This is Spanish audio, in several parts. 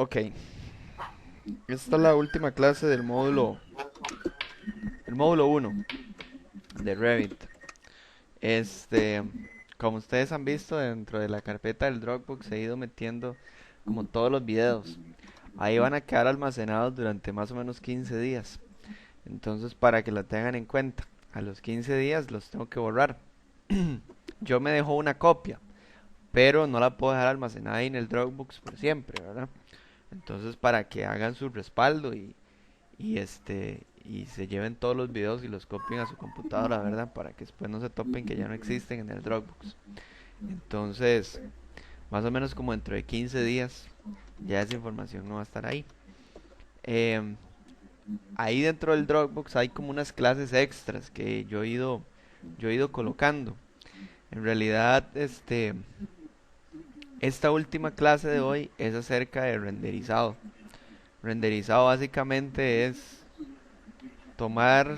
Ok, esta es la última clase el módulo uno de Revit. Este, Como ustedes han visto dentro de la carpeta del Dropbox he ido metiendo como todos los videos. Ahí van a quedar almacenados durante más o menos 15 días. Entonces, para que lo tengan en cuenta, a los 15 días los tengo que borrar. Yo me dejo una copia, pero no la puedo dejar almacenada ahí en el Dropbox por siempre, ¿verdad? Entonces, para que hagan su respaldo y se lleven todos los videos y los copien a su computadora, ¿verdad? Para que después no se topen que ya no existen en el Dropbox. Entonces, más o menos como dentro de 15 días, ya esa información no va a estar ahí. Em, Ahí dentro del Dropbox hay como unas clases extras que yo he ido colocando. En realidad, esta última clase de hoy es acerca de renderizado. Renderizado básicamente es tomar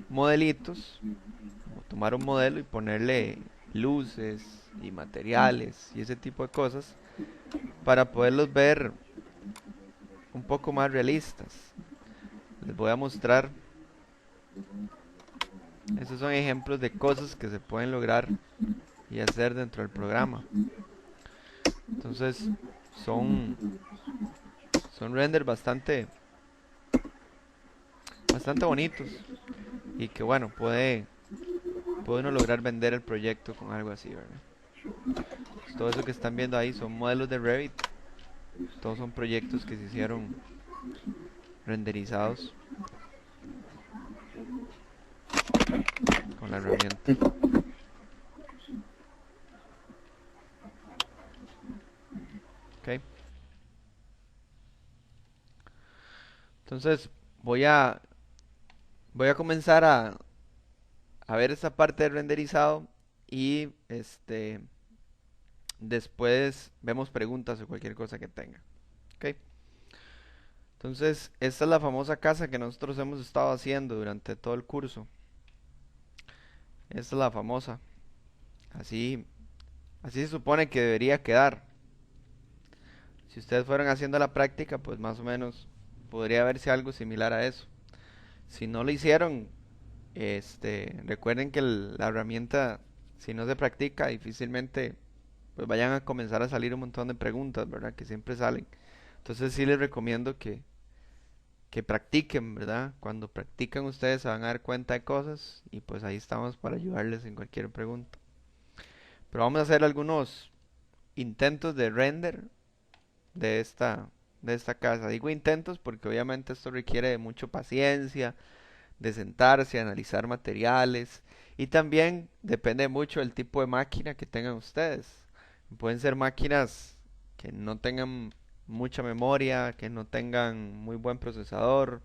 modelitos, como tomar un modelo y ponerle luces y materiales y ese tipo de cosas para poderlos ver un poco más realistas. Les voy a mostrar, esos son ejemplos de cosas que se pueden lograr y hacer dentro del programa. Entonces, son, son renders bastante bonitos y que bueno, puede uno lograr vender el proyecto con algo así, ¿verdad? Pues todo eso que están viendo ahí son modelos de Revit, todos son proyectos que se hicieron renderizados con la herramienta. ¿Ok? Entonces voy a, voy a comenzar a ver esta parte del renderizado y después vemos preguntas o cualquier cosa que tenga. ¿Ok? Entonces, esta es la famosa casa que nosotros hemos estado haciendo durante todo el curso. Esta es la famosa. Así, así se supone que debería quedar. Si ustedes fueron haciendo la práctica, pues más o menos podría verse algo similar a eso. Si no lo hicieron, recuerden que la herramienta, si no se practica, difícilmente pues vayan a comenzar a salir un montón de preguntas, ¿verdad? Que siempre salen. Entonces sí les recomiendo que practiquen, ¿verdad? Cuando practican ustedes se van a dar cuenta de cosas y pues ahí estamos para ayudarles en cualquier pregunta. Pero vamos a hacer algunos intentos de render de de esta casa. Digo intentos porque obviamente esto requiere de mucha paciencia, de sentarse, analizar materiales y también depende mucho del tipo de máquina que tengan ustedes. Pueden ser máquinas que no tengan mucha memoria, que no tengan muy buen procesador.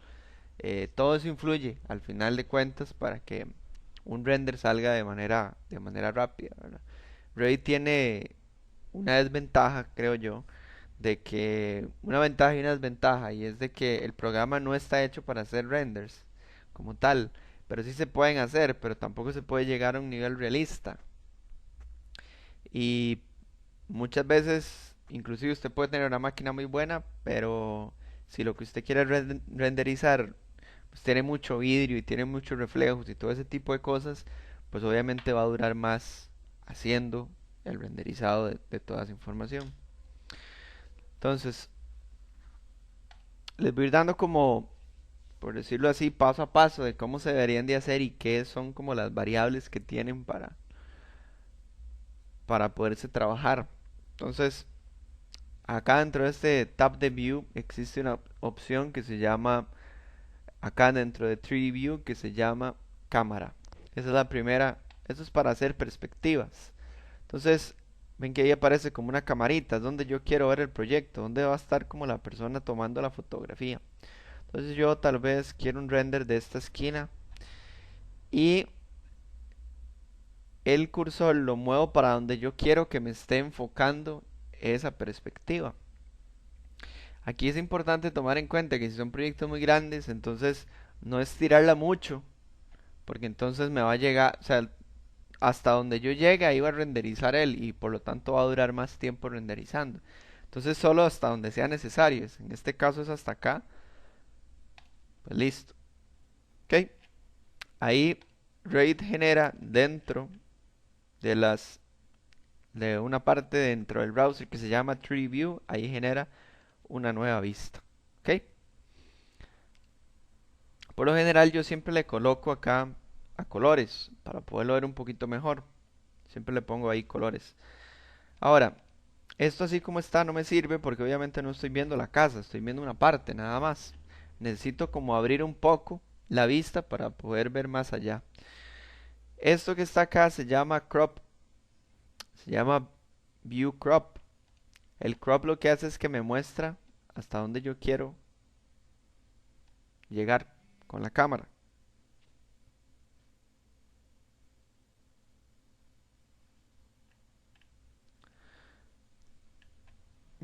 Todo eso influye al final de cuentas para que un render salga de manera rápida, ¿verdad? Revit tiene una desventaja, creo yo, de que una ventaja y una desventaja, y es de que el programa no está hecho para hacer renders como tal, pero sí se pueden hacer, pero tampoco se puede llegar a un nivel realista. Y muchas veces, inclusive usted puede tener una máquina muy buena, pero si lo que usted quiere renderizar, pues tiene mucho vidrio y tiene muchos reflejos y todo ese tipo de cosas, pues obviamente va a durar más haciendo el renderizado de toda esa información. Entonces, les voy a ir dando como, por decirlo así, paso a paso de cómo se deberían de hacer y qué son como las variables que tienen para poderse trabajar. Entonces, acá dentro de este tab de View existe una opción que se llama, acá dentro de 3D View, que se llama cámara. Esa es la primera, eso es para hacer perspectivas. Entonces, ven que ahí aparece como una camarita, es donde yo quiero ver el proyecto, donde va a estar como la persona tomando la fotografía. Entonces yo tal vez quiero un render de esta esquina y el cursor lo muevo para donde yo quiero que me esté enfocando esa perspectiva. Aquí es importante tomar en cuenta que si son proyectos muy grandes, entonces no estirarla mucho, porque entonces me va a llegar, o sea, hasta donde yo llegue ahí va a renderizar él y por lo tanto va a durar más tiempo renderizando. Entonces solo hasta donde sea necesario. En este caso es hasta acá. Pues listo. Ok. Ahí Revit genera dentro de de una parte dentro del browser que se llama Tree View. Ahí genera una nueva vista. Ok. Por lo general yo siempre le coloco acá a colores para poderlo ver un poquito mejor. Siempre le pongo ahí colores. Ahora, esto así como está no me sirve porque obviamente no estoy viendo la casa, estoy viendo una parte nada más. Necesito como abrir un poco la vista para poder ver más allá. Esto que está acá se llama crop, se llama view crop. El crop lo que hace es que me muestra hasta dónde yo quiero llegar con la cámara.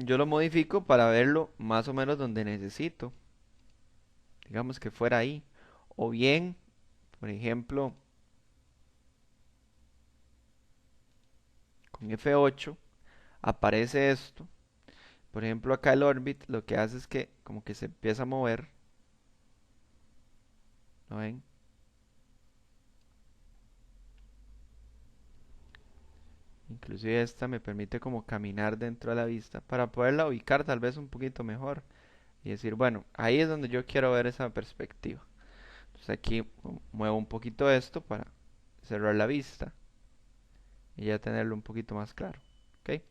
Yo lo modifico para verlo más o menos donde necesito. Digamos que fuera ahí. O bien, por ejemplo, con F8 aparece esto. Por ejemplo, acá el Orbit lo que hace es que como que se empieza a mover. ¿No ven? Inclusive esta me permite como caminar dentro de la vista para poderla ubicar tal vez un poquito mejor. Y decir, bueno, ahí es donde yo quiero ver esa perspectiva. Entonces aquí muevo un poquito esto para cerrar la vista y ya tenerlo un poquito más claro. ¿Ok?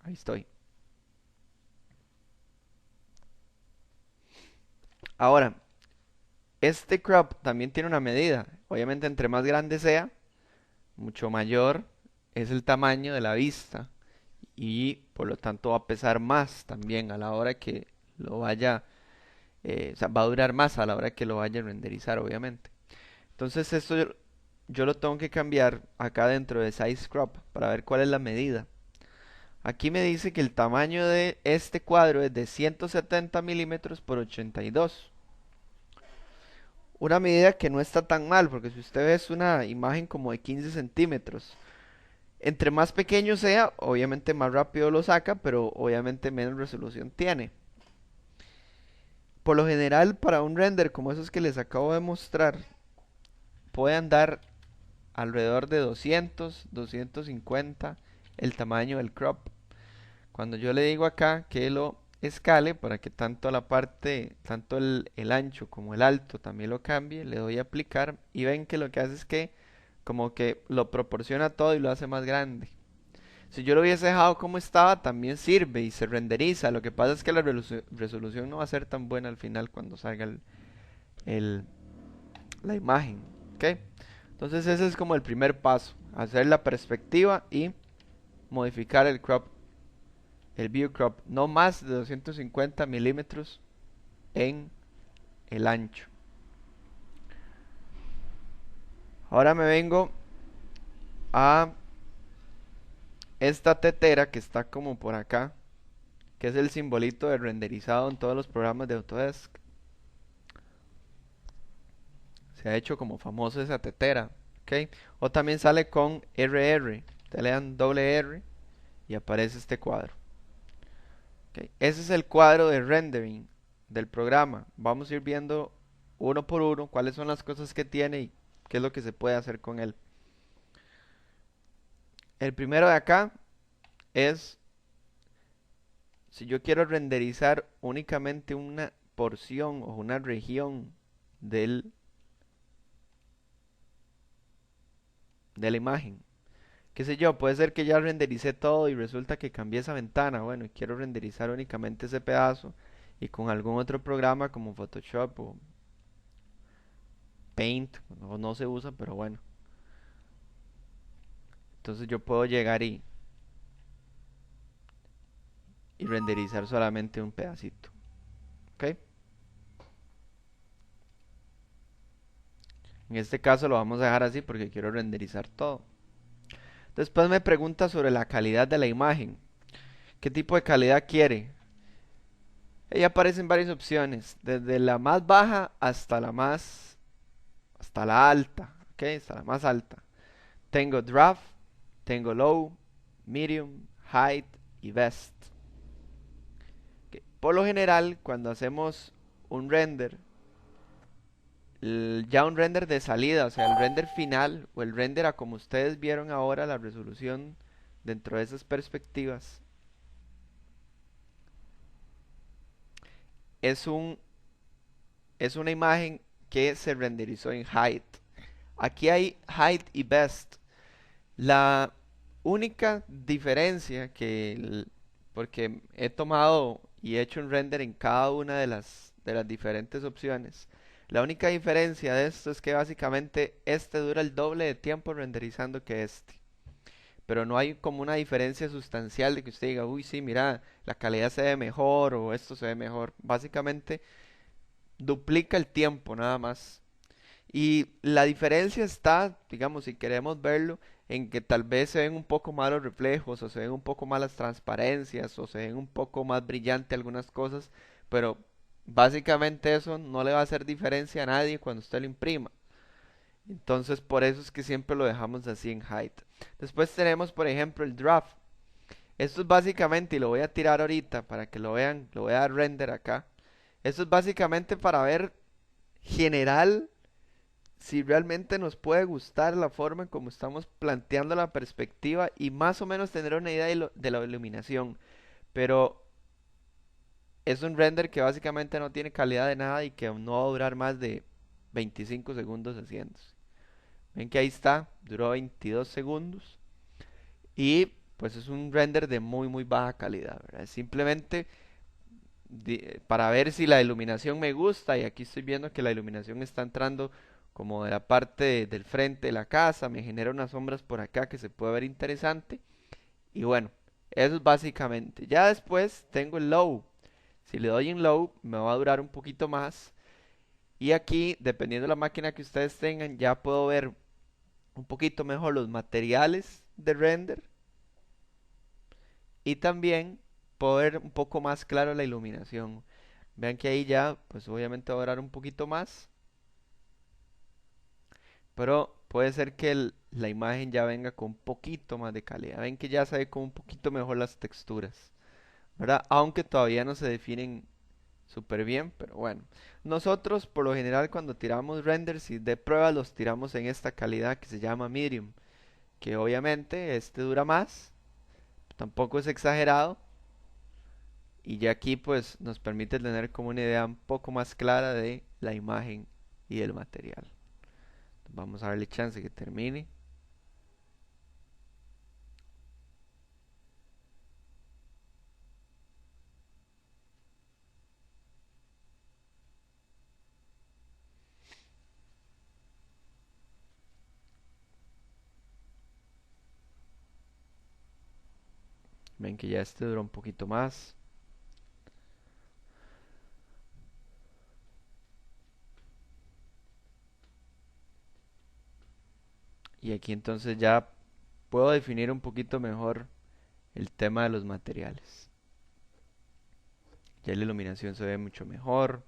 Ahí estoy. Ahora, este crop también tiene una medida. Obviamente entre más grande sea, mucho mayor es el tamaño de la vista y por lo tanto va a pesar más también a la hora que lo vaya, o sea, va a durar más a la hora que lo vaya a renderizar, obviamente. Entonces esto yo lo tengo que cambiar acá dentro de Size Crop para ver cuál es la medida. Aquí me dice que el tamaño de este cuadro es de 170 milímetros por 82. Una medida que no está tan mal, porque si usted ve es una imagen como de 15 centímetros. Entre más pequeño sea, obviamente más rápido lo saca, pero obviamente menos resolución tiene. Por lo general, para un render como esos que les acabo de mostrar, puede andar alrededor de 200, 250 el tamaño del crop. Cuando yo le digo acá que lo escale para que tanto la parte, tanto el ancho como el alto también lo cambie, le doy a aplicar y ven que lo que hace es que como que lo proporciona todo y lo hace más grande. Si yo lo hubiese dejado como estaba, también sirve y se renderiza. Lo que pasa es que la resolución no va a ser tan buena al final cuando salga el- la imagen. ¿Ok? Entonces ese es como el primer paso. Hacer la perspectiva y modificar el crop, el view crop. No más de 250 milímetros en el ancho. Ahora me vengo a esta tetera que está como por acá, que es el simbolito de renderizado en todos los programas de Autodesk. Se ha hecho como famoso esa tetera, ¿ok? O también sale con RR. Te le dan doble R y aparece este cuadro. ¿Ok? Ese es el cuadro de rendering del programa. Vamos a ir viendo uno por uno cuáles son las cosas que tiene y qué es lo que se puede hacer con él. El primero de acá es si yo quiero renderizar únicamente una porción o una región del, de la imagen. Qué sé yo, puede ser que ya rendericé todo y resulta que cambié esa ventana. Bueno, y quiero renderizar únicamente ese pedazo y con algún otro programa como Photoshop o Paint, no, no se usa, pero bueno. Entonces yo puedo llegar y renderizar solamente un pedacito. ¿Ok? En este caso lo vamos a dejar así porque quiero renderizar todo. Después me pregunta sobre la calidad de la imagen. ¿Qué tipo de calidad quiere? Ahí aparecen varias opciones, desde la más baja hasta la alta, ¿ok? Hasta la más alta. Tengo draft, tengo low, medium, height y best. Por lo general, cuando hacemos un render, ya un render de salida, o sea, el render final o el render a como ustedes vieron ahora la resolución dentro de esas perspectivas, es un es una imagen que se renderizó en height. Aquí hay height y best. La única diferencia porque he tomado y he hecho un render en cada una de las diferentes opciones. La única diferencia de esto es que básicamente este dura el doble de tiempo renderizando que este. Pero no hay como una diferencia sustancial de que usted diga, uy, sí, mira, la calidad se ve mejor o esto se ve mejor. Básicamente duplica el tiempo nada más. Y la diferencia está, digamos, si queremos verlo, en que tal vez se ven un poco más los reflejos, o se ven un poco más las transparencias, o se ven un poco más brillante algunas cosas, pero básicamente eso no le va a hacer diferencia a nadie cuando usted lo imprima. Entonces, por eso es que siempre lo dejamos así en height. Después tenemos, por ejemplo, el draft. Esto es básicamente, y lo voy a tirar ahorita para que lo vean, lo voy a dar render acá. Esto es básicamente para ver general si realmente nos puede gustar la forma en como estamos planteando la perspectiva y más o menos tener una idea de la iluminación. Pero es un render que básicamente no tiene calidad de nada y que no va a durar más de 25 segundos haciéndose. Ven que ahí está, duró 22 segundos y pues es un render de muy baja calidad, ¿verdad? Simplemente para ver si la iluminación me gusta y aquí estoy viendo que la iluminación está entrando como de la parte del frente de la casa, me genera unas sombras por acá que se puede ver interesante y bueno, eso es básicamente. Ya después tengo el low, si le doy en low me va a durar un poquito más y aquí dependiendo de la máquina que ustedes tengan ya puedo ver un poquito mejor los materiales de render y también puedo ver un poco más claro la iluminación. Vean que ahí ya, pues obviamente va a durar un poquito más, pero puede ser que la imagen ya venga con un poquito más de calidad. Ven que ya se ve con un poquito mejor las texturas, ¿verdad? Aunque todavía no se definen súper bien, pero bueno. Nosotros por lo general cuando tiramos renders y de prueba los tiramos en esta calidad que se llama medium, que obviamente este dura más, tampoco es exagerado, y ya aquí pues nos permite tener como una idea un poco más clara de la imagen y del material. Vamos a darle chance que termine. Ven que ya este duró un poquito más. Y aquí entonces ya puedo definir un poquito mejor el tema de los materiales. Ya la iluminación se ve mucho mejor.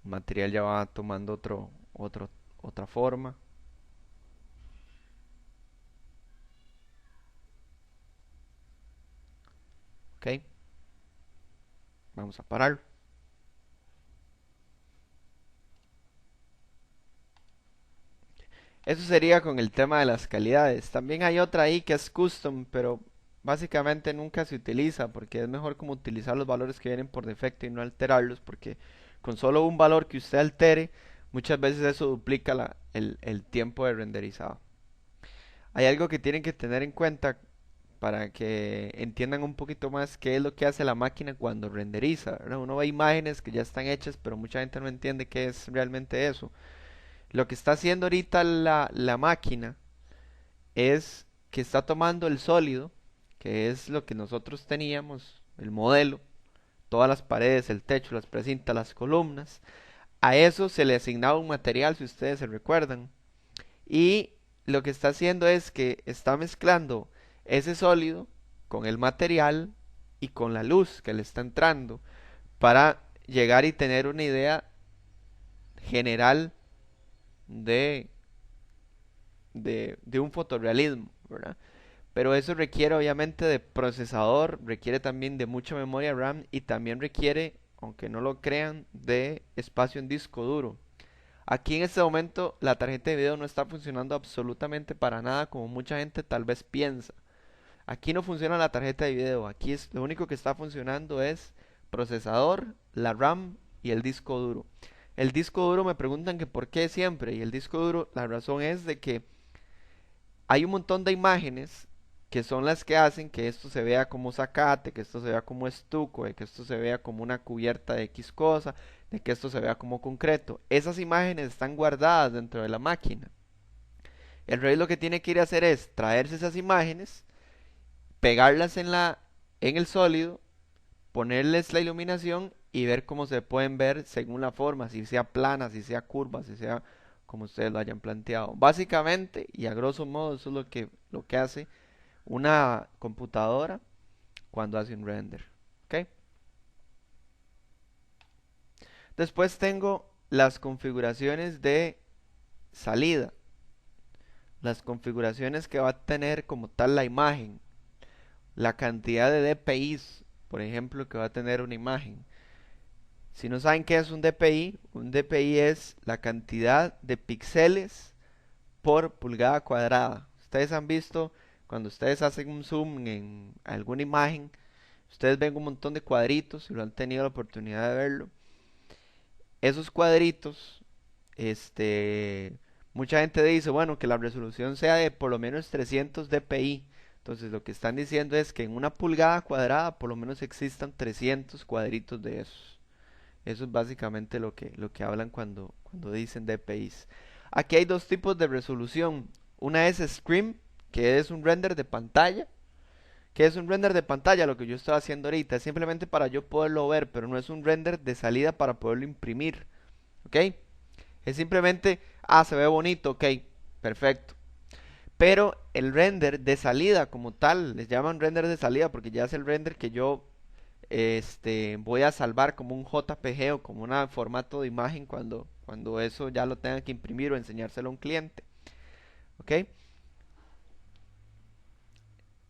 El material ya va tomando otra forma. Ok, vamos a parar. Eso sería con el tema de las calidades. También hay otra ahí que es custom, pero básicamente nunca se utiliza porque es mejor como utilizar los valores que vienen por defecto y no alterarlos porque con solo un valor que usted altere, muchas veces eso duplica el tiempo de renderizado. Hay algo que tienen que tener en cuenta para que entiendan un poquito más qué es lo que hace la máquina cuando renderiza, ¿verdad? Uno ve imágenes que ya están hechas, pero mucha gente no entiende qué es realmente eso. Lo que está haciendo ahorita la máquina es que está tomando el sólido, que es lo que nosotros teníamos, el modelo, todas las paredes, el techo, las precintas, las columnas. A eso se le asignaba un material, si ustedes se recuerdan. Y lo que está haciendo es que está mezclando ese sólido con el material y con la luz que le está entrando para llegar y tener una idea general de, de un fotorrealismo, ¿verdad? Pero eso requiere obviamente de procesador, requiere también de mucha memoria RAM y también requiere, aunque no lo crean, de espacio en disco duro. Aquí en este momento la tarjeta de video no está funcionando absolutamente para nada como mucha gente tal vez piensa. Aquí no funciona la tarjeta de video, aquí es lo único que está funcionando es procesador, la RAM y el disco duro. El disco duro me preguntan que por qué siempre y el disco duro, la razón es de que hay un montón de imágenes que son las que hacen que esto se vea como zacate, que esto se vea como estuco, de que esto se vea como una cubierta de X cosa, de que esto se vea como concreto. Esas imágenes están guardadas dentro de la máquina. El rey lo que tiene que ir a hacer es traerse esas imágenes, pegarlas en el sólido, ponerles la iluminación y ver cómo se pueden ver según la forma, si sea plana, si sea curva, si sea como ustedes lo hayan planteado. Básicamente, y a grosso modo, eso es lo que hace una computadora cuando hace un render. ¿Ok? Después tengo las configuraciones de salida, las configuraciones que va a tener como tal la imagen, la cantidad de DPIs, por ejemplo, que va a tener una imagen. Si no saben qué es un DPI es la cantidad de píxeles por pulgada cuadrada. Ustedes han visto cuando ustedes hacen un zoom en alguna imagen, ustedes ven un montón de cuadritos, si lo han tenido la oportunidad de verlo. Esos cuadritos, mucha gente dice, bueno, que la resolución sea de por lo menos 300 dpi. Entonces lo que están diciendo es que en una pulgada cuadrada por lo menos existan 300 cuadritos de esos. Eso es básicamente lo que hablan cuando dicen DPIs. Aquí hay dos tipos de resolución. Una es Scrim, que es un render de pantalla. ¿Qué es un render de pantalla? Lo que yo estoy haciendo ahorita. Es simplemente para yo poderlo ver, pero no es un render de salida para poderlo imprimir. ¿Ok? Es simplemente, se ve bonito, ok, perfecto. Pero el render de salida como tal, les llaman render de salida porque ya es el render que yo voy a salvar como un JPG o como un formato de imagen cuando eso ya lo tenga que imprimir o enseñárselo a un cliente. ¿Ok?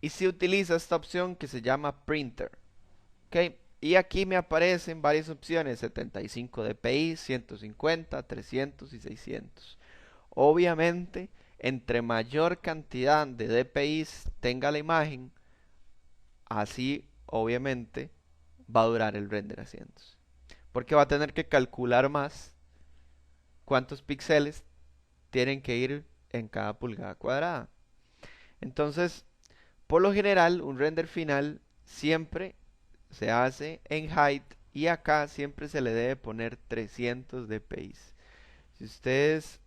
Y se utiliza esta opción que se llama printer. ¿Ok? Y aquí me aparecen varias opciones, 75 dpi, 150, 300 y 600. Obviamente, entre mayor cantidad de dpi's tenga la imagen, así obviamente va a durar el render haciéndose. Porque va a tener que calcular más cuántos píxeles tienen que ir en cada pulgada cuadrada. Entonces, por lo general, un render final siempre se hace en height y acá siempre se le debe poner 300 dpi. Si ustedes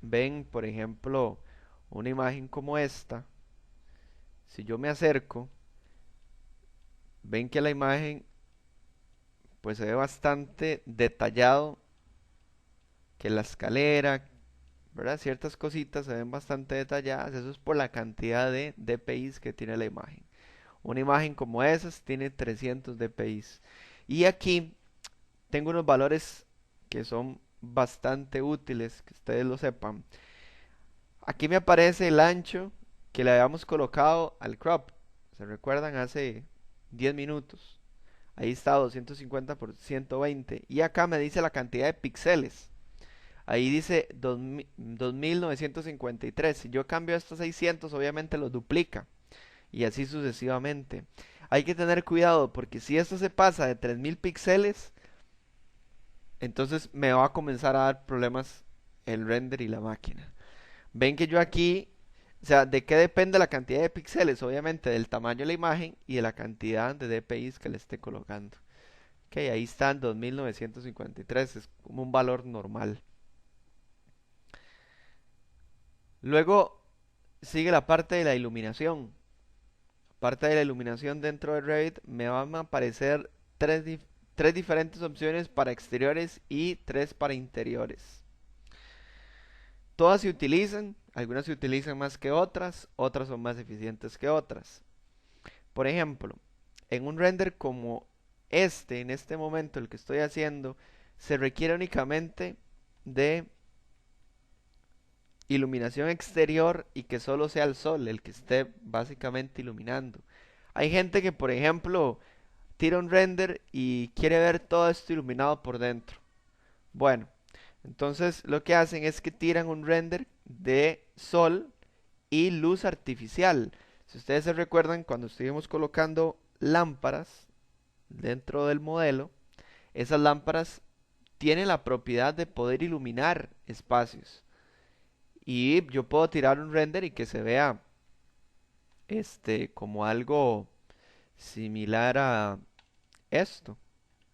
ven, por ejemplo, una imagen como esta, si yo me acerco, ven que la imagen pues se ve bastante detallado, que la escalera, ¿verdad? Ciertas cositas se ven bastante detalladas, eso es por la cantidad de dpi que tiene la imagen. Una imagen como esas tiene 300 dpi. Y aquí tengo unos valores que son bastante útiles, que ustedes lo sepan. Aquí me aparece el ancho que le habíamos colocado al crop. ¿Se recuerdan? Hace 10 minutos. Ahí está 250 por 120. Y acá me dice la cantidad de píxeles. Ahí dice 2953. Si yo cambio esto a 600, obviamente lo duplica. Y así sucesivamente. Hay que tener cuidado porque si esto se pasa de 3000 píxeles, entonces me va a comenzar a dar problemas el render y la máquina. Ven que yo aquí, o sea, ¿de qué depende la cantidad de píxeles? Obviamente del tamaño de la imagen y de la cantidad de dpi's que le esté colocando. Ok, ahí están 2953, es como un valor normal. Luego sigue la parte de la iluminación. Parte de la iluminación dentro de Revit me van a aparecer tres diferentes opciones para exteriores y tres para interiores. Todas se utilizan, algunas se utilizan más que otras, otras son más eficientes que otras. Por ejemplo, en un render como en este momento el que estoy haciendo, se requiere únicamente de iluminación exterior y que solo sea el sol el que esté básicamente iluminando. Hay gente que, por ejemplo, tira un render y quiere ver todo esto iluminado por dentro. Bueno, entonces lo que hacen es que tiran un render de sol y luz artificial. Si ustedes se recuerdan, cuando estuvimos colocando lámparas dentro del modelo, esas lámparas tienen la propiedad de poder iluminar espacios. Y yo puedo tirar un render y que se vea como algo similar a esto.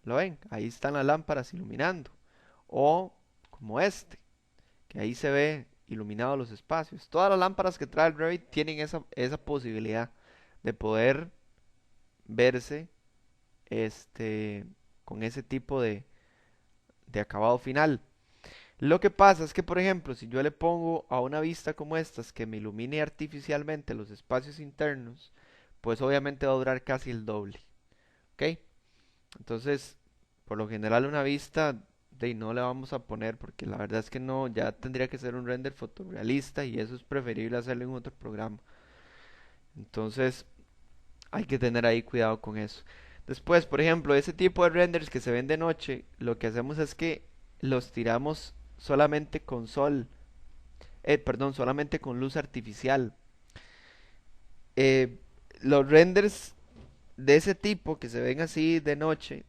¿Lo ven? Ahí están las lámparas iluminando. O como que ahí se ve iluminados los espacios. Todas las lámparas que trae el Revit tienen esa posibilidad de poder verse con ese tipo de acabado final. Lo que pasa es que, por ejemplo, si yo le pongo a una vista como estas que me ilumine artificialmente los espacios internos, pues obviamente va a durar casi el doble. ¿Ok? Entonces, por lo general una vista de no le vamos a poner porque la verdad es que no, ya tendría que ser un render fotorrealista y eso es preferible hacerlo en otro programa. Entonces, hay que tener ahí cuidado con eso. Después, por ejemplo, ese tipo de renders que se ven de noche, lo que hacemos es que los tiramos solamente con sol, perdón, solamente con luz artificial. Eh, los renders de ese tipo que se ven así de noche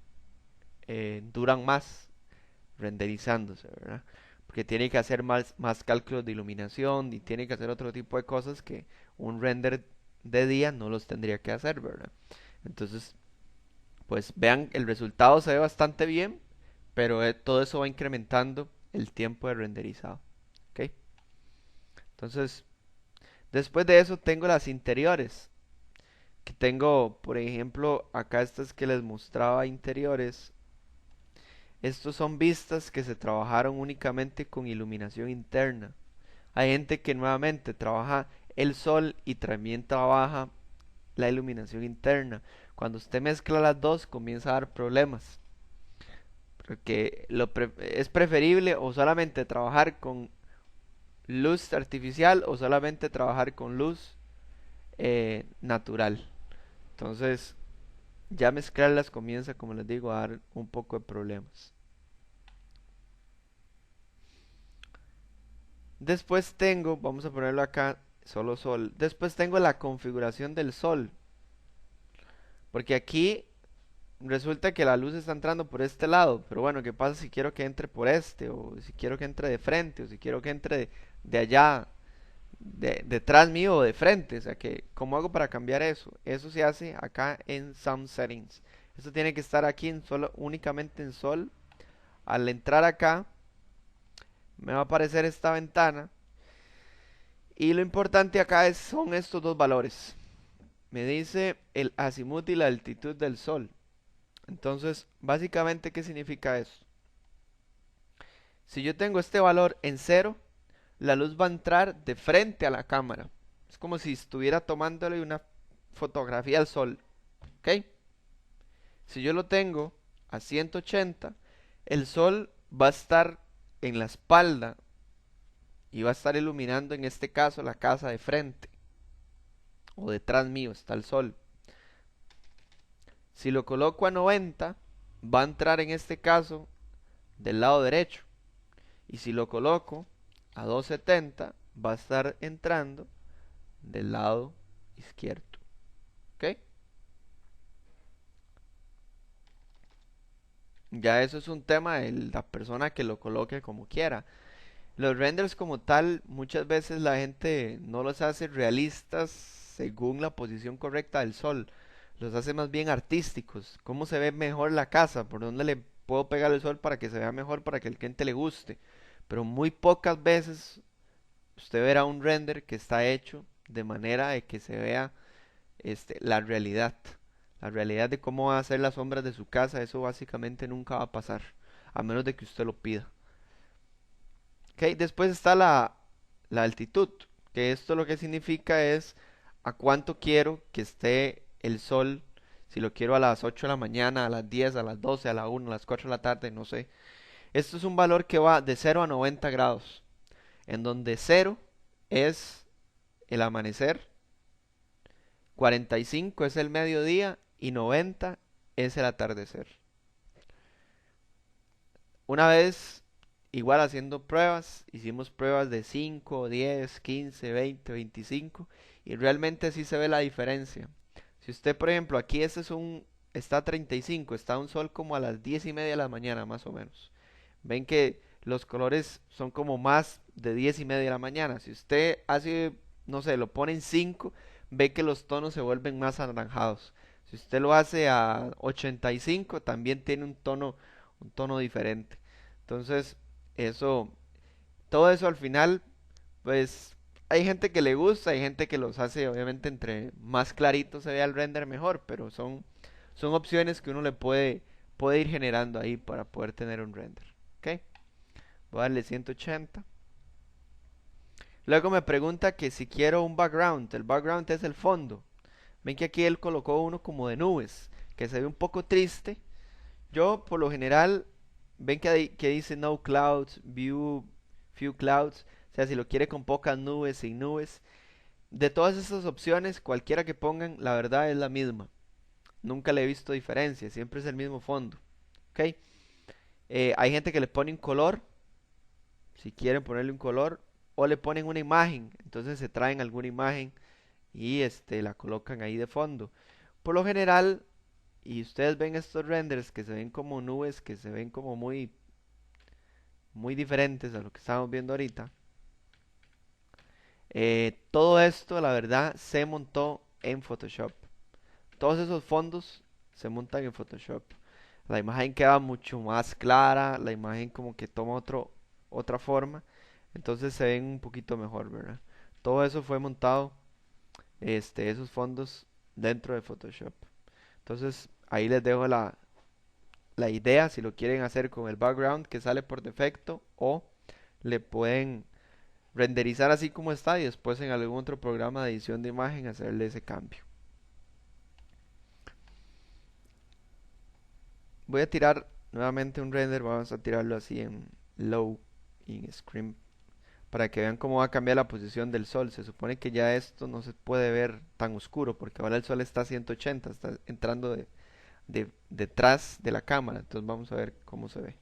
duran más renderizándose, ¿verdad? Porque tiene que hacer más cálculos de iluminación y tiene que hacer otro tipo de cosas que un render de día no los tendría que hacer, ¿verdad? Entonces, pues vean, el resultado se ve bastante bien, pero todo eso va incrementando el tiempo de renderizado. ¿Ok? Entonces, después de eso tengo las interiores. Que tengo, por ejemplo, acá estas que les mostraba interiores. Estos son vistas que se trabajaron únicamente con iluminación interna. Hay gente que nuevamente trabaja el sol y también trabaja la iluminación interna. Cuando usted mezcla las dos comienza a dar problemas. Porque es preferible o solamente trabajar con luz artificial o solamente trabajar con luz natural. Entonces ya mezclarlas comienza, como les digo, a dar un poco de problemas. Después tengo, vamos a ponerlo acá, solo sol. Después tengo la configuración del sol. Porque aquí resulta que la luz está entrando por este lado. Pero bueno, ¿qué pasa si quiero que entre por este? O si quiero que entre de frente. O si quiero que entre de allá, detrás mío o de frente. O sea que, ¿cómo hago para cambiar eso? Eso se hace acá en Sound Settings. Esto tiene que estar aquí en solo, únicamente en sol. Al entrar acá, me va a aparecer esta ventana. Y lo importante acá son estos dos valores. Me dice el azimut y la altitud del sol. Entonces, básicamente, ¿qué significa eso? Si yo tengo este valor en cero, la luz va a entrar de frente a la cámara. Es como si estuviera tomándole una fotografía al sol. ¿Ok? Si yo lo tengo a 180, el sol va a estar en la espalda y va a estar iluminando en este caso la casa de frente. O detrás mío está el sol. Si lo coloco a 90, va a entrar en este caso del lado derecho. Y si lo coloco a 270, va a estar entrando del lado izquierdo. ¿Ok? Ya eso es un tema de la persona que lo coloque como quiera. Los renders como tal, muchas veces la gente no los hace realistas según la posición correcta del sol. Los hace más bien artísticos. ¿Cómo se ve mejor la casa? ¿Por dónde le puedo pegar el sol para que se vea mejor, para que el cliente le guste? Pero muy pocas veces usted verá un render que está hecho de manera de que se vea la realidad. La realidad de cómo va a ser las sombras de su casa, eso básicamente nunca va a pasar, a menos de que usted lo pida. Ok, después está la altitud, que esto lo que significa es a cuánto quiero que esté el sol, si lo quiero a las 8 de la mañana, a las 10, a las 12, a la 1, a las 4 de la tarde, no sé. Esto es un valor que va de 0 a 90 grados. en donde 0 es el amanecer, 45 es el mediodía y 90 es el atardecer. Una vez, igual haciendo pruebas, hicimos pruebas de 5, 10, 15, 20, 25 y realmente sí se ve la diferencia. Si usted, por ejemplo, aquí está a 35, está un sol como a las 10:30 de la mañana más o menos. Ven que los colores son como más de 10:30 de la mañana. Si usted hace, no sé, lo pone en 5, ve que los tonos se vuelven más anaranjados. Si usted lo hace a 85, también tiene un tono diferente. Entonces, eso, todo eso al final, pues hay gente que le gusta, hay gente que los hace, obviamente, entre más clarito se vea el render mejor, pero son opciones que uno puede ir generando ahí para poder tener un render. ¿Ok? Voy a darle 180. Luego me pregunta que si quiero un background. El background es el fondo. Ven que aquí él colocó uno como de nubes, que se ve un poco triste. Yo, por lo general, ven que dice no clouds, few clouds. O sea, si lo quiere con pocas nubes, sin nubes. De todas esas opciones, cualquiera que pongan, la verdad es la misma. Nunca le he visto diferencia, siempre es el mismo fondo. ¿Ok? Hay gente que le pone un color, si quieren ponerle un color, o le ponen una imagen. Entonces se traen alguna imagen y la colocan ahí de fondo. Por lo general, y ustedes ven estos renders que se ven como nubes, que se ven como muy diferentes a lo que estamos viendo ahorita. Todo esto, la verdad, se montó en Photoshop. Todos esos fondos se montan en Photoshop. La imagen queda mucho más clara, la imagen como que toma otra forma, entonces se ven un poquito mejor, ¿verdad? Todo eso fue montado, esos fondos dentro de Photoshop. Entonces ahí les dejo la idea si lo quieren hacer con el background que sale por defecto o le pueden renderizar así como está y después en algún otro programa de edición de imagen hacerle ese cambio. Voy a tirar nuevamente un render, vamos a tirarlo así en low y en screen para que vean cómo va a cambiar la posición del sol. Se supone que ya esto no se puede ver tan oscuro porque ahora el sol está a 180, está entrando detrás de la cámara. Entonces vamos a ver cómo se ve.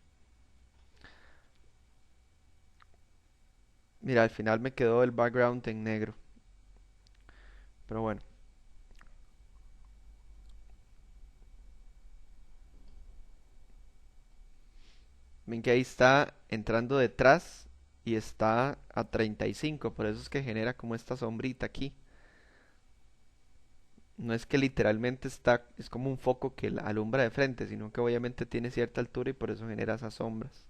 Mira, al final me quedó el background en negro. Pero bueno, ven que ahí está entrando detrás y está a 35. Por eso es que genera como esta sombrita aquí. No es que literalmente es como un foco que la alumbra de frente, sino que obviamente tiene cierta altura y por eso genera esas sombras.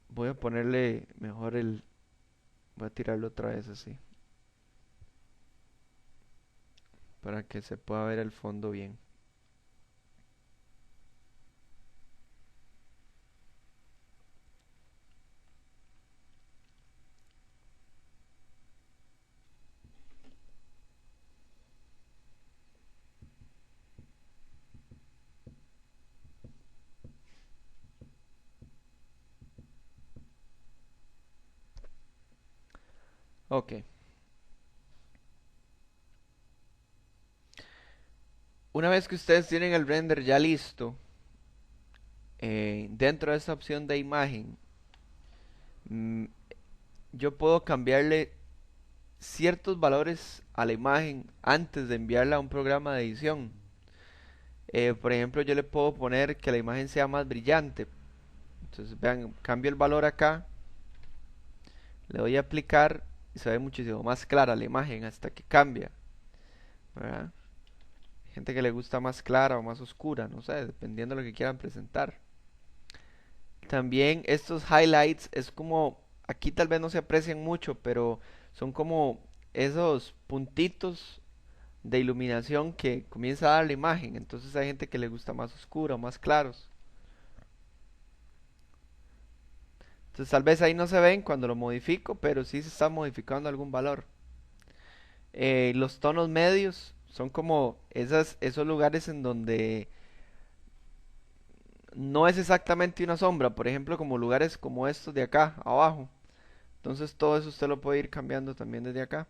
Voy a ponerle mejor voy a tirarlo otra vez así, para que se pueda ver el fondo bien. Ok. Una vez que ustedes tienen el render ya listo, dentro de esta opción de imagen, mm, yo puedo cambiarle ciertos valores a la imagen antes de enviarla a un programa de edición. Por ejemplo, yo le puedo poner que la imagen sea más brillante. Entonces, vean, cambio el valor acá, le doy a aplicar y se ve muchísimo más clara la imagen hasta que cambia, ¿verdad? Hay gente que le gusta más clara o más oscura, no sé, dependiendo de lo que quieran presentar. También estos highlights es como, aquí tal vez no se aprecian mucho, pero son como esos puntitos de iluminación que comienza a dar la imagen. Entonces hay gente que le gusta más oscura o más claros. Entonces tal vez ahí no se ven cuando lo modifico, pero sí se está modificando algún valor. Los tonos medios son como esos lugares en donde no es exactamente una sombra, por ejemplo, como lugares como estos de acá, abajo. Entonces todo eso usted lo puede ir cambiando también desde acá.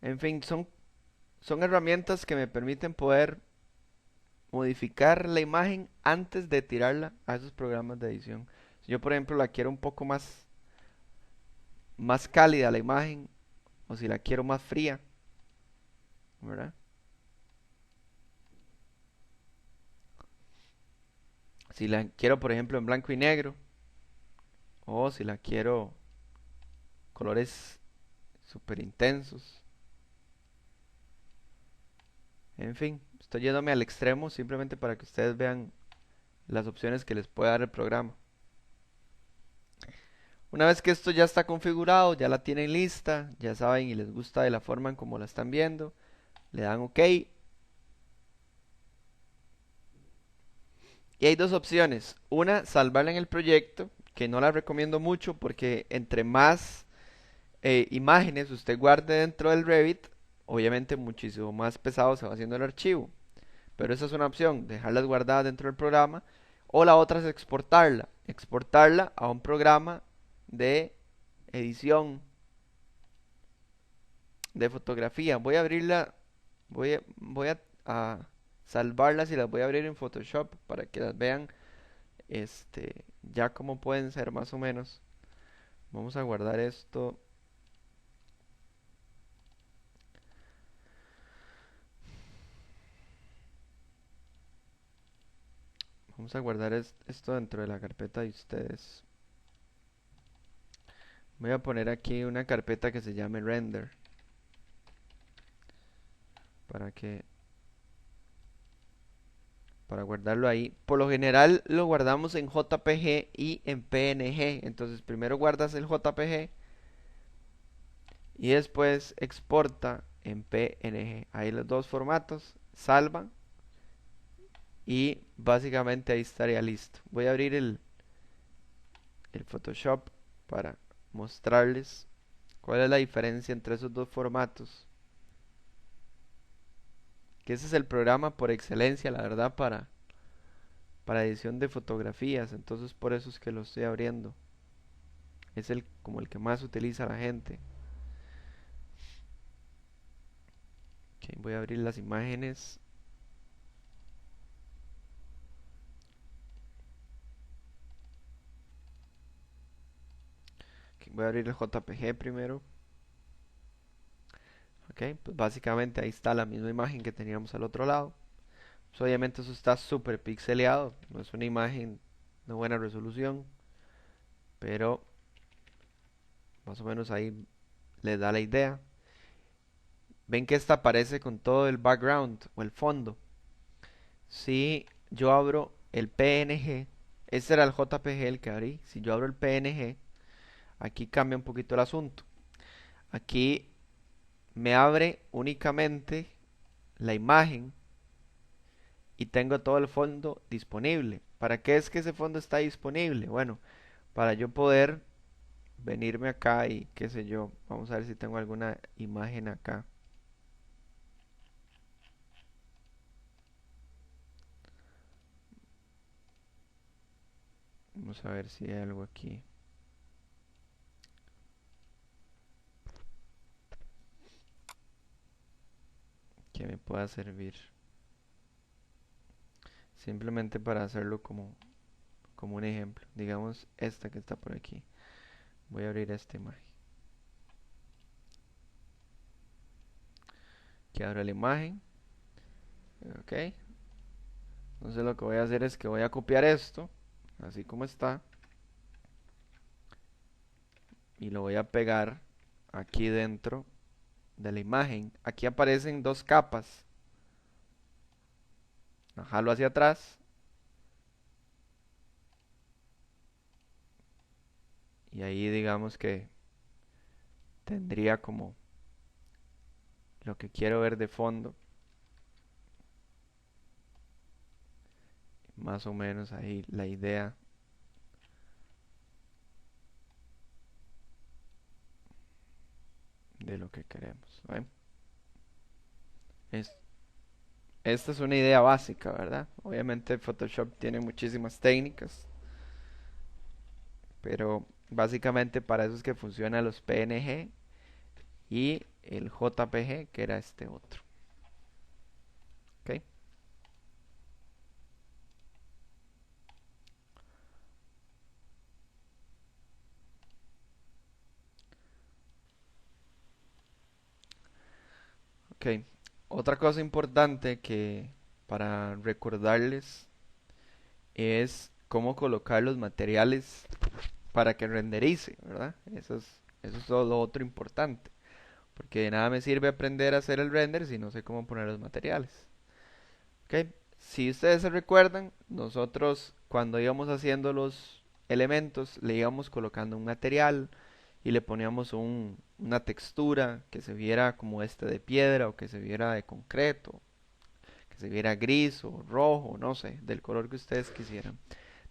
En fin, son herramientas que me permiten poder modificar la imagen antes de tirarla a esos programas de edición. Si yo, por ejemplo, la quiero un poco más cálida la imagen, o si la quiero más fría, ¿verdad? Si la quiero, por ejemplo, en blanco y negro, o si la quiero colores súper intensos. En fin, estoy yéndome al extremo simplemente para que ustedes vean las opciones que les puede dar el programa. Una vez que esto ya está configurado, ya la tienen lista, ya saben y les gusta de la forma en como la están viendo, le dan OK. Y hay dos opciones. Una, salvarla en el proyecto, que no la recomiendo mucho porque entre más imágenes usted guarde dentro del Revit, obviamente muchísimo más pesado se va haciendo el archivo. Pero esa es una opción, dejarlas guardadas dentro del programa. O la otra es exportarla a un programa de edición de fotografía. Voy a abrirla, a salvarlas y las voy a abrir en Photoshop para que las vean ya como pueden ser más o menos. Vamos a guardar esto. Vamos a guardar esto dentro de la carpeta de ustedes. Voy a poner aquí una carpeta que se llame render para que para guardarlo ahí. Por lo general lo guardamos en JPG y en PNG. Entonces primero guardas el JPG y después exporta en PNG. Ahí los dos formatos, salvan y básicamente ahí estaría listo. Voy a abrir el Photoshop para mostrarles cuál es la diferencia entre esos dos formatos. Que ese es el programa por excelencia, la verdad, para edición de fotografías. Entonces por eso es que lo estoy abriendo. Es como el que más utiliza la gente. Ok, voy a abrir las imágenes. Ok, voy a abrir el JPG primero. Ok, pues básicamente ahí está la misma imagen que teníamos al otro lado. Pues obviamente eso está súper pixeleado. No es una imagen de buena resolución. Pero más o menos ahí les da la idea. Ven que esta aparece con todo el background o el fondo. Si yo abro el PNG, este era el JPG el que abrí. Si yo abro el PNG, aquí cambia un poquito el asunto. Aquí me abre únicamente la imagen y tengo todo el fondo disponible. ¿Para qué es que ese fondo está disponible? Bueno, para yo poder venirme acá y qué sé yo. Vamos a ver si tengo alguna imagen acá. Vamos a ver si hay algo aquí que me pueda servir. Simplemente para hacerlo como un ejemplo. Digamos esta que está por aquí. Voy a abrir esta imagen. Que abra la imagen. Ok. Entonces lo que voy a hacer es que voy a copiar esto, así como está, y lo voy a pegar aquí dentro de la imagen. Aquí aparecen dos capas. Jalo hacia atrás y ahí digamos que tendría como lo que quiero ver de fondo. Más o menos ahí la idea de lo que queremos. ¿Ven? Es- esta es una idea básica, ¿verdad? Obviamente Photoshop tiene muchísimas técnicas, pero básicamente para eso es que funcionan los PNG y el JPG, que era este otro. ¿Ok? Ok. Otra cosa importante que para recordarles es cómo colocar los materiales para que renderice, ¿verdad? Eso es todo lo otro importante. Porque de nada me sirve aprender a hacer el render si no sé cómo poner los materiales. ¿Ok? Si ustedes se recuerdan, nosotros cuando íbamos haciendo los elementos le íbamos colocando un material y le poníamos una textura que se viera como este de piedra o que se viera de concreto, que se viera gris o rojo, no sé, del color que ustedes quisieran.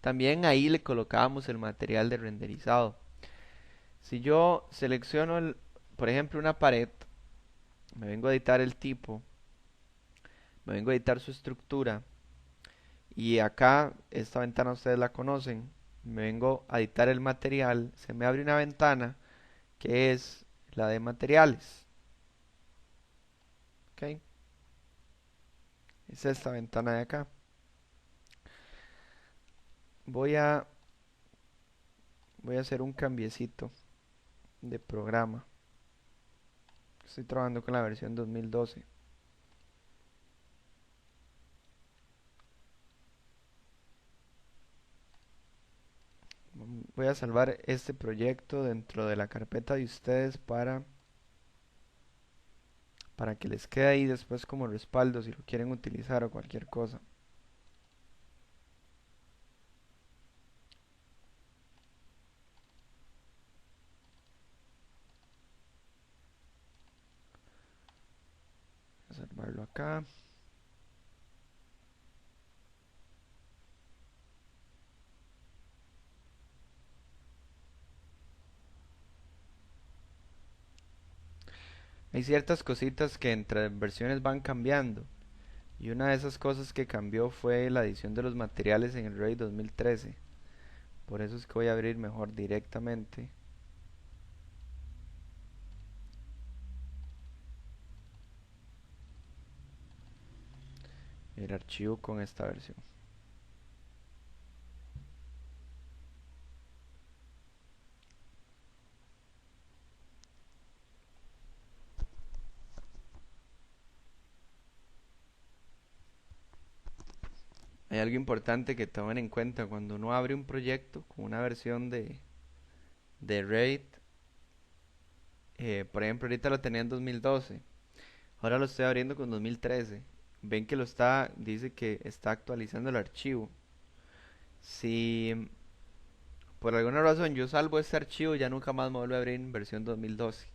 También ahí le colocábamos el material de renderizado. Si yo selecciono, por ejemplo, una pared, me vengo a editar el tipo, me vengo a editar su estructura y acá, esta ventana ustedes la conocen, me vengo a editar el material, se me abre una ventana que es la de materiales. ¿Ok? Es esta ventana de acá. Voy a, voy a hacer un cambiecito de programa. Estoy trabajando con la versión 2012. Voy a salvar este proyecto dentro de la carpeta de ustedes para que les quede ahí después como respaldo si lo quieren utilizar o cualquier cosa. Voy a salvarlo acá. Hay ciertas cositas que entre versiones van cambiando. Y una de esas cosas que cambió fue la adición de los materiales en el Revit 2013. Por eso es que voy a abrir mejor directamente el archivo con esta versión. Hay algo importante que tomen en cuenta cuando uno abre un proyecto con una versión de Revit. Por ejemplo, ahorita lo tenía en 2012. Ahora lo estoy abriendo con 2013. Ven que dice que está actualizando el archivo. Si por alguna razón yo salvo este archivo, ya nunca más me vuelve a abrir en versión 2012.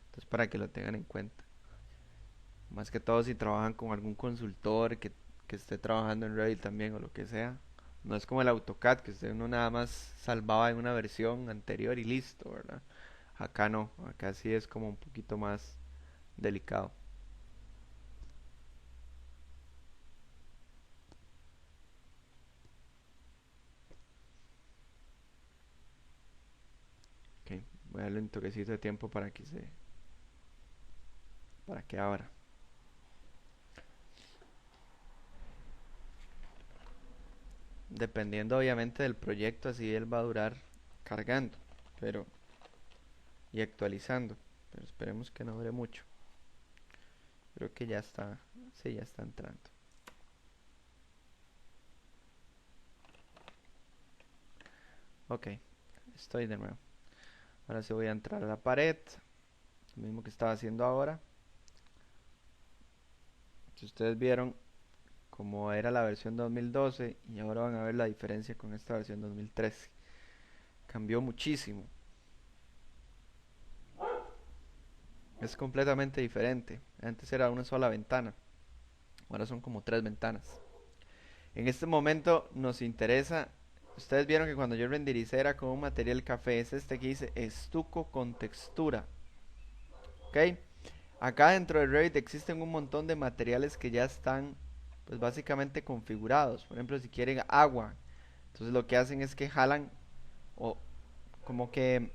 Entonces, para que lo tengan en cuenta. Más que todo si trabajan con algún consultor que esté trabajando en Revit también o lo que sea. No es como el AutoCAD, que usted uno nada más salvaba en una versión anterior y listo, ¿verdad? Acá no, acá sí es como un poquito más delicado. Ok, voy a darle un toquecito de tiempo para que abra. Dependiendo obviamente del proyecto, así él va a durar cargando, pero y actualizando. Pero esperemos que no dure mucho. Creo que ya está, sí, ya está entrando. Ok, estoy de nuevo. Ahora sí voy a entrar a la pared, lo mismo que estaba haciendo ahora. Si ustedes vieron cómo era la versión 2012 y ahora van a ver la diferencia con esta versión 2013. Cambió muchísimo. Es completamente diferente. Antes era una sola ventana, ahora son como tres ventanas. En este momento nos interesa, ustedes vieron que cuando yo rendericé era con un material café, es este que dice estuco con textura. ¿Ok? Acá dentro de Revit existen un montón de materiales que ya están pues básicamente configurados. Por ejemplo, si quieren agua, entonces lo que hacen es que jalan o como que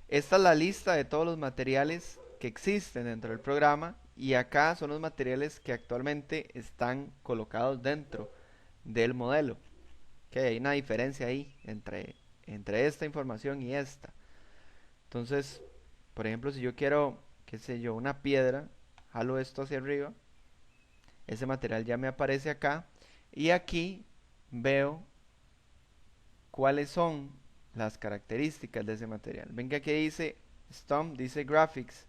esta es la lista de todos los materiales que existen dentro del programa y acá son los materiales que actualmente están colocados dentro del modelo. Que hay una diferencia ahí entre esta información y esta. Entonces, por ejemplo, si yo quiero, qué sé yo, una piedra, jalo esto hacia arriba, ese material ya me aparece acá y aquí veo cuáles son las características de ese material. Ven que aquí dice Stump, dice Graphics.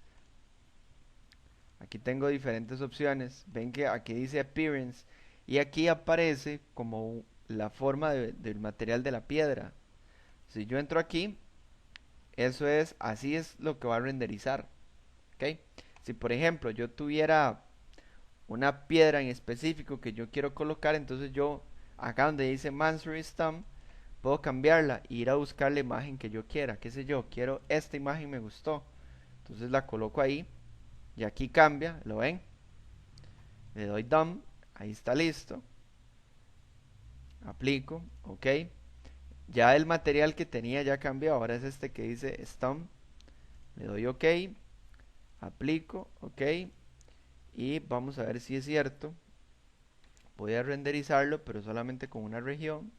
Aquí tengo diferentes opciones. Ven que aquí dice Appearance y aquí aparece como la forma del material de la piedra. Si yo entro aquí, eso es, así es lo que va a renderizar. ¿Ok? Si por ejemplo yo tuviera una piedra en específico que yo quiero colocar, entonces yo acá donde dice Mansory Stump puedo cambiarla e ir a buscar la imagen que yo quiera. Qué sé yo, quiero esta imagen, me gustó. Entonces la coloco ahí y aquí cambia, ¿lo ven? Le doy Done, ahí está listo. Aplico, ok. Ya el material que tenía ya cambió, ahora es este que dice Stump. Le doy ok, aplico, ok. Y vamos a ver si es cierto. Voy a renderizarlo, pero solamente con una región.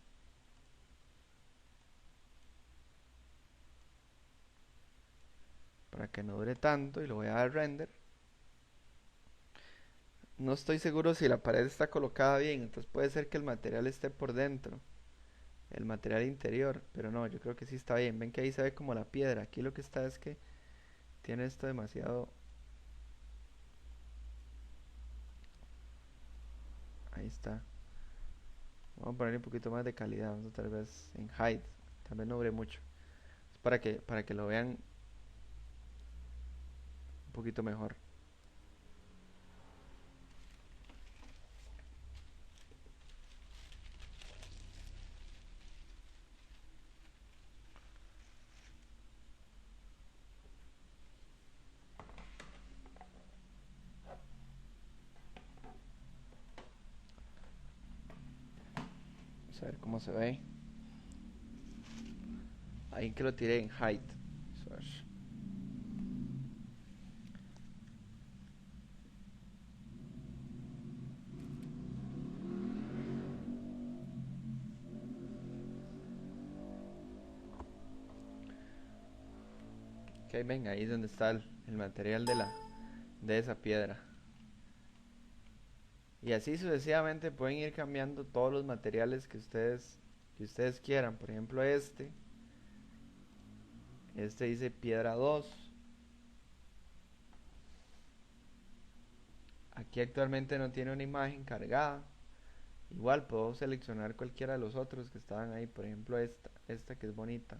Para que no dure tanto y lo voy a dar render. No estoy seguro si la pared está colocada bien, entonces puede ser que el material esté por dentro, el material interior, pero no, yo creo que sí está bien. Ven que ahí se ve como la piedra. Aquí lo que está es que tiene esto demasiado. Ahí está. Vamos a ponerle un poquito más de calidad, vamos a tal vez en height, tal vez no dure mucho. Es para que lo vean un poquito mejor. Vamos a ver cómo se ve. Ahí que lo tiré en height. Vamos a ver. Ok, ven, ahí es donde está el material de esa piedra. Y así sucesivamente pueden ir cambiando todos los materiales que ustedes quieran. Por ejemplo, este dice piedra 2. Aquí actualmente no tiene una imagen cargada. Igual puedo seleccionar cualquiera de los otros que estaban ahí. Por ejemplo, esta que es bonita.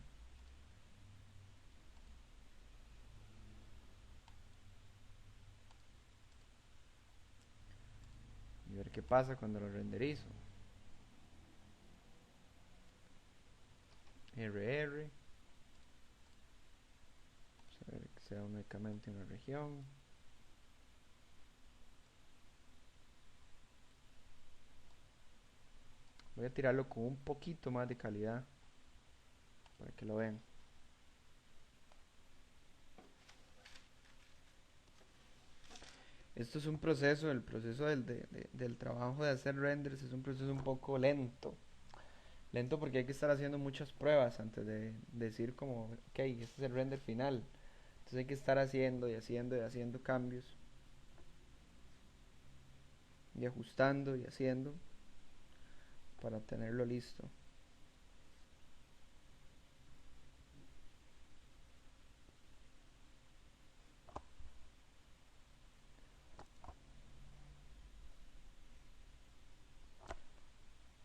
Y ver qué pasa cuando lo renderizo. RR. Vamos a ver que sea únicamente una región. Voy a tirarlo con un poquito más de calidad para que lo vean. Esto es un proceso, el proceso del trabajo de hacer renders es un proceso un poco lento. Lento porque hay que estar haciendo muchas pruebas antes de decir como, ok, este es el render final. Entonces hay que estar haciendo y haciendo y haciendo cambios y ajustando y haciendo para tenerlo listo.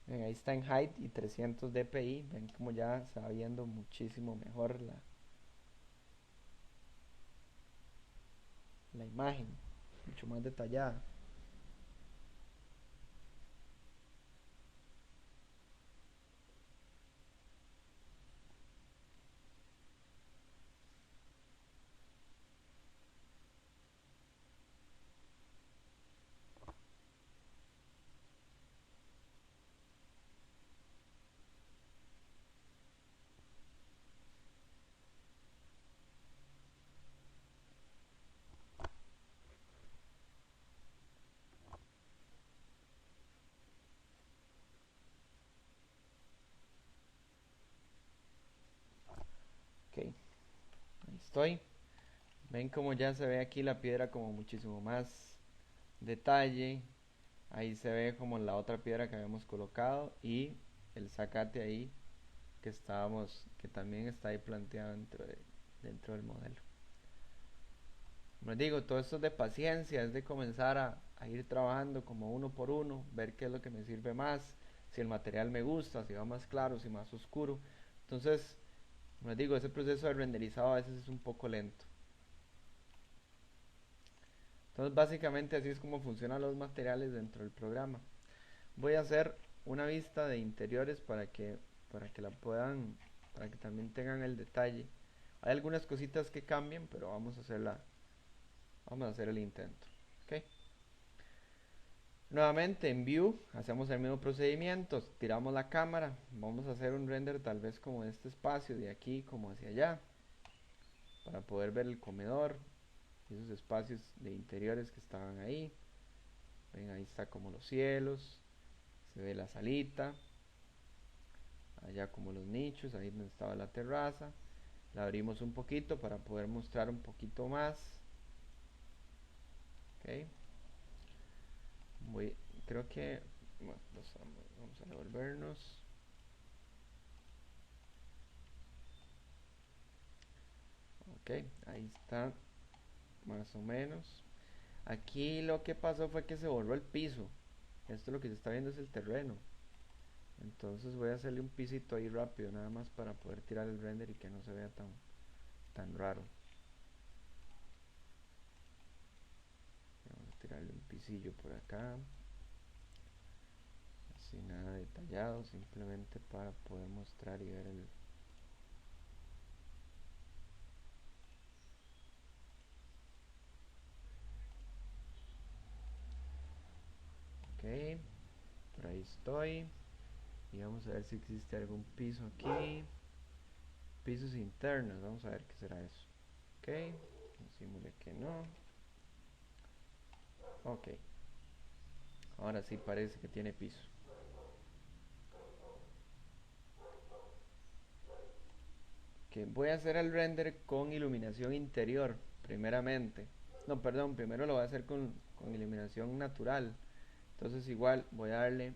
Ven, ahí está en height y 300 dpi. Ven como ya se va viendo muchísimo mejor la imagen, mucho más detallada. estoy. Ven como ya se ve aquí la piedra como muchísimo más detalle. Ahí se ve como la otra piedra que habíamos colocado y el zacate ahí que también está ahí planteado dentro del modelo. Como les digo, todo esto es de paciencia, es de comenzar a ir trabajando como uno por uno, ver qué es lo que me sirve más, si el material me gusta, si va más claro, si más oscuro. Entonces, como les digo, ese proceso de renderizado a veces es un poco lento. Entonces, básicamente así es como funcionan los materiales dentro del programa. Voy a hacer una vista de interiores para que la puedan, para que también tengan el detalle. Hay algunas cositas que cambian, pero vamos a hacer el intento. ¿Ok? Nuevamente en View hacemos el mismo procedimiento, tiramos la cámara, vamos a hacer un render tal vez como de este espacio, de aquí como hacia allá, para poder ver el comedor y esos espacios de interiores que estaban ahí. Ven, ahí está como los cielos, se ve la salita, allá como los nichos, ahí donde estaba la terraza. La abrimos un poquito para poder mostrar un poquito más. Ok, creo que bueno, vamos a devolvernos. Ok, ahí está más o menos. Aquí lo que pasó fue que se borró el piso. Esto lo que se está viendo es el terreno. Entonces voy a hacerle un pisito ahí rápido, nada más para poder tirar el render y que no se vea tan raro. Vamos a tirarle un pisillo por acá. Así nada detallado, simplemente para poder mostrar y ver el... Ok, por ahí estoy. Y vamos a ver si existe algún piso aquí. Pisos internos, vamos a ver qué será eso. Ok, simule que no. Ok, ahora sí parece que tiene piso. Que voy a hacer el render con iluminación interior, primeramente. No, perdón, primero lo voy a hacer con iluminación natural. Entonces igual voy a darle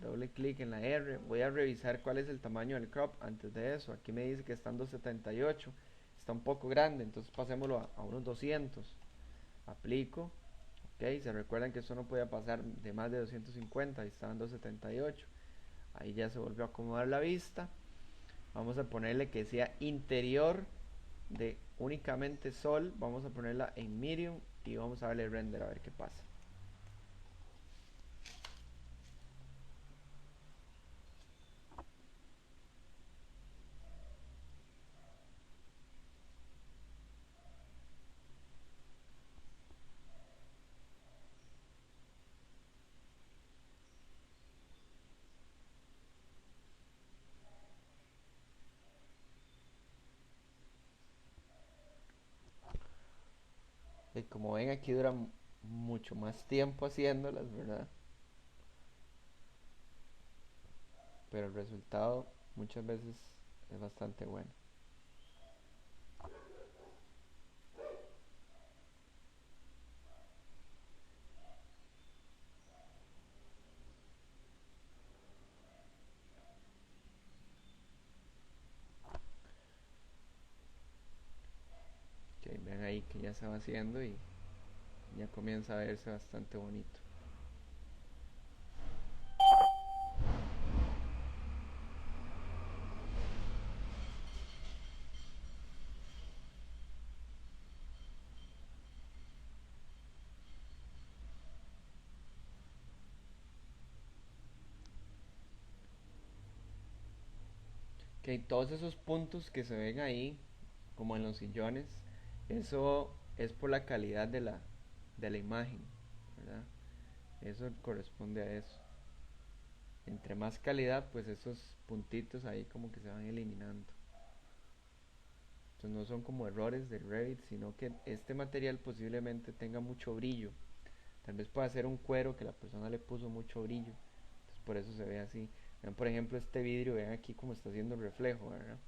doble clic en la R. Voy a revisar cuál es el tamaño del crop antes de eso. Aquí me dice que está en 278. Está un poco grande, entonces pasémoslo a unos 200. Aplico. Ok, se recuerdan que esto no podía pasar de más de 250. Ahí está en 278. Ahí ya se volvió a acomodar la vista. Vamos a ponerle que sea interior de únicamente sol. Vamos a ponerla en medium y vamos a darle render a ver qué pasa. Y como ven, aquí dura mucho más tiempo haciéndolas, ¿verdad? Pero el resultado muchas veces es bastante bueno. Okay, ven ahí que ya se va haciendo y ya comienza a verse bastante bonito. Ok, todos esos puntos que se ven ahí, como en los sillones, eso es por la calidad de la imagen, ¿verdad? Eso corresponde a eso. Entre más calidad, pues esos puntitos ahí como que se van eliminando. Entonces no son como errores del Revit, sino que este material posiblemente tenga mucho brillo. Tal vez pueda ser un cuero que la persona le puso mucho brillo. Entonces por eso se ve así. Vean por ejemplo este vidrio, vean aquí cómo está haciendo el reflejo, ¿verdad?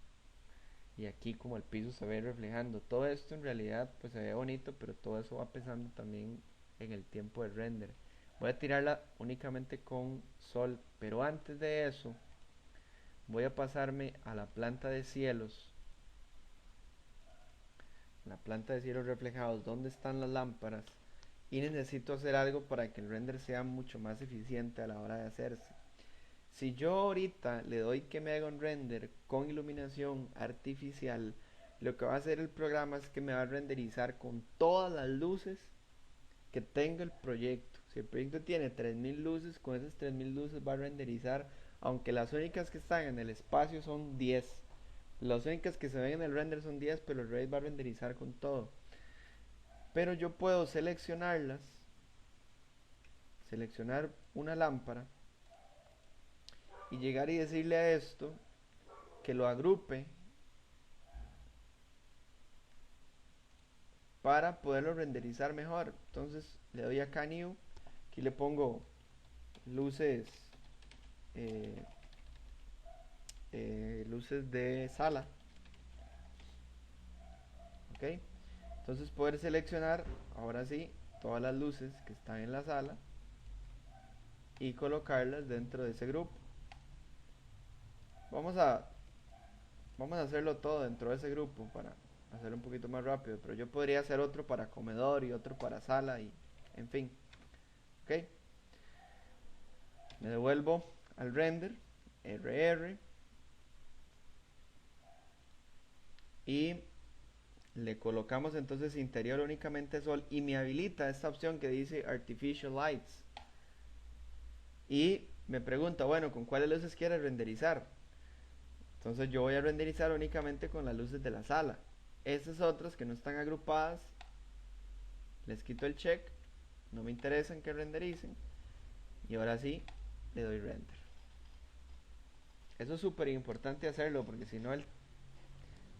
y aquí como el piso se ve reflejando. Todo esto en realidad pues se ve bonito, pero todo eso va pesando también en el tiempo de render. Voy a tirarla únicamente con sol, pero antes de eso voy a pasarme a la planta de cielos. La planta de cielos reflejados, donde están las lámparas, y necesito hacer algo para que el render sea mucho más eficiente a la hora de hacerse. Si yo ahorita le doy que me haga un render con iluminación artificial, lo que va a hacer el programa es que me va a renderizar con todas las luces que tenga el proyecto. Si el proyecto tiene 3000 luces, con esas 3000 luces va a renderizar, aunque las únicas que están en el espacio son 10. Las únicas que se ven en el render son 10, pero el Ray va a renderizar con todo. Pero yo puedo seleccionarlas, seleccionar una lámpara y llegar y decirle a esto que lo agrupe para poderlo renderizar mejor. Entonces le doy acá New, aquí le pongo luces, eh, luces de sala, ok. Entonces poder seleccionar ahora sí todas las luces que están en la sala y colocarlas dentro de ese grupo. Vamos a, vamos a hacerlo todo dentro de ese grupo para hacerlo un poquito más rápido, pero yo podría hacer otro para comedor y otro para sala y en fin, ok. Me devuelvo al render, RR, y le colocamos entonces interior únicamente sol y me habilita esta opción que dice Artificial Lights y me pregunta, bueno, ¿con cuáles luces quiere renderizar? Entonces yo voy a renderizar únicamente con las luces de la sala. Estas otras que no están agrupadas, les quito el check, no me interesan que rendericen y ahora sí le doy render. Eso es súper importante hacerlo porque si no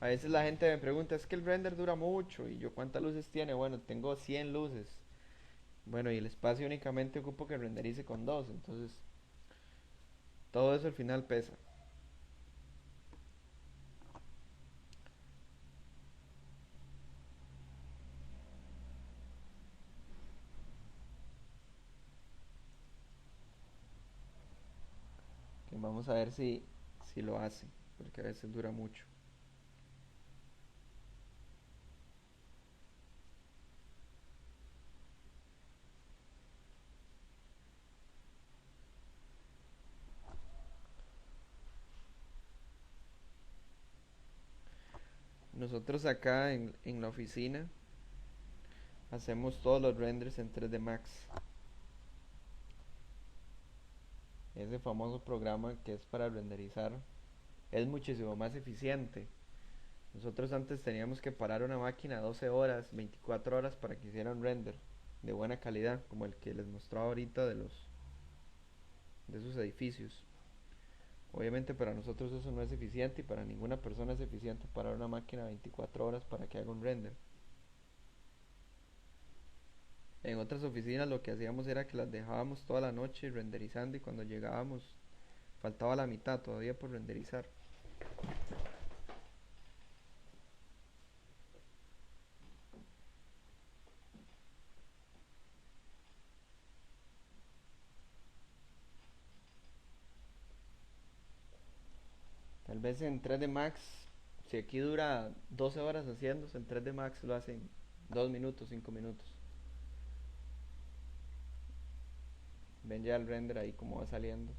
a veces la gente me pregunta, es que el render dura mucho y yo ¿cuántas luces tiene? Bueno, tengo 100 luces. Bueno, y el espacio únicamente ocupo que renderice con 2, entonces todo eso al final pesa. Que vamos a ver si lo hace, porque a veces dura mucho. Nosotros acá en la oficina hacemos todos los renders en 3D Max. Ese famoso programa que es para renderizar es muchísimo más eficiente. Nosotros antes teníamos que parar una máquina 12 horas, 24 horas para que hiciera un render de buena calidad, como el que les mostraba ahorita de esos edificios. Obviamente para nosotros eso no es eficiente y para ninguna persona es eficiente parar una máquina 24 horas para que haga un render. En otras oficinas lo que hacíamos era que las dejábamos toda la noche renderizando y cuando llegábamos faltaba la mitad todavía por renderizar. Tal vez en 3D Max, si aquí dura 12 horas haciéndose, en 3D Max lo hacen 2 minutos, 5 minutos. Ven ya el render ahí como va saliendo.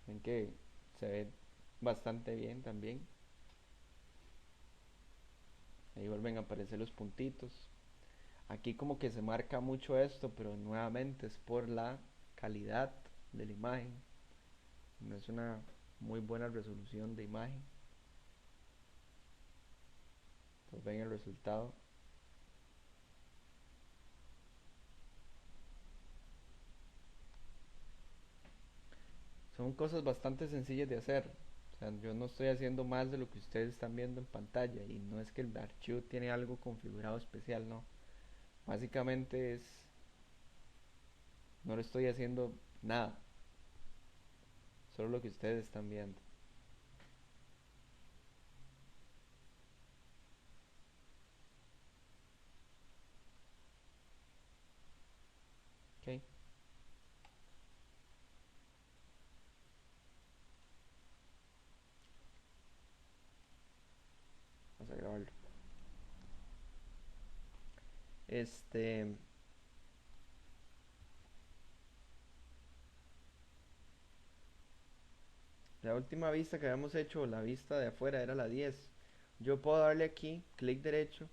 Ven que se ve bastante bien también. Ahí vuelven a aparecer los puntitos. Aquí como que se marca mucho esto, pero nuevamente es por la calidad de la imagen. No es una muy buena resolución de imagen. Pues ven el resultado. Son cosas bastante sencillas de hacer. O sea, yo no estoy haciendo más de lo que ustedes están viendo en pantalla y no es que el archivo tiene algo configurado especial, no. Básicamente es, no lo estoy haciendo nada, solo lo que ustedes están viendo. ¿Ok? Vamos a grabarlo. Este, la última vista que habíamos hecho, la vista de afuera era la 10. Yo puedo darle aquí, clic derecho,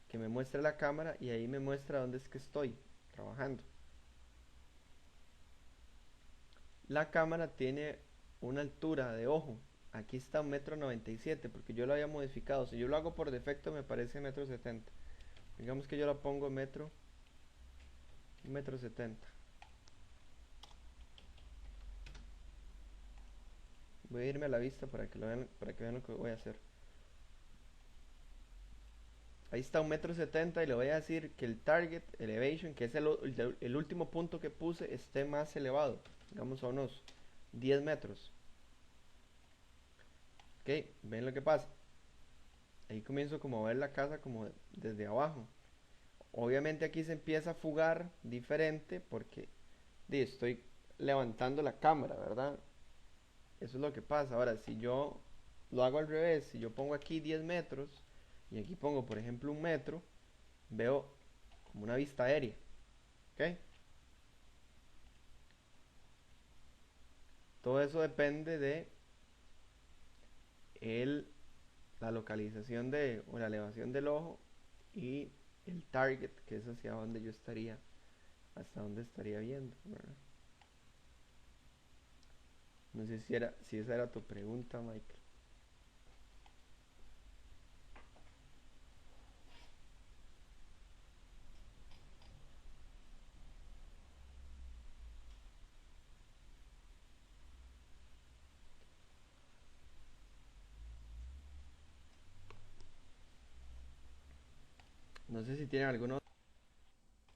que me muestre la cámara y ahí me muestra dónde es que estoy trabajando. La cámara tiene una altura de ojo. Aquí está 1,97 m porque yo lo había modificado. Si yo lo hago por defecto me parece 1,70 m. Digamos que yo la pongo metro 70. Voy a irme a la vista para que lo vean, para que vean lo que voy a hacer. Ahí está 1,70 m y le voy a decir que el target elevation, que es el último punto que puse, esté más elevado. Digamos a unos 10 metros. Ok, ven lo que pasa. Ahí comienzo como a ver la casa como desde abajo. Obviamente aquí se empieza a fugar diferente porque estoy levantando la cámara, ¿verdad? Eso es lo que pasa. Ahora, si yo lo hago al revés, si yo pongo aquí 10 metros y aquí pongo, por ejemplo, 1 metro, veo como una vista aérea. ¿Ok? Todo eso depende de el, la localización o la elevación del ojo y el target, que es hacia donde yo estaría, hasta donde estaría viendo, ¿verdad? No sé si esa era tu pregunta, Michael. No sé si tienen alguna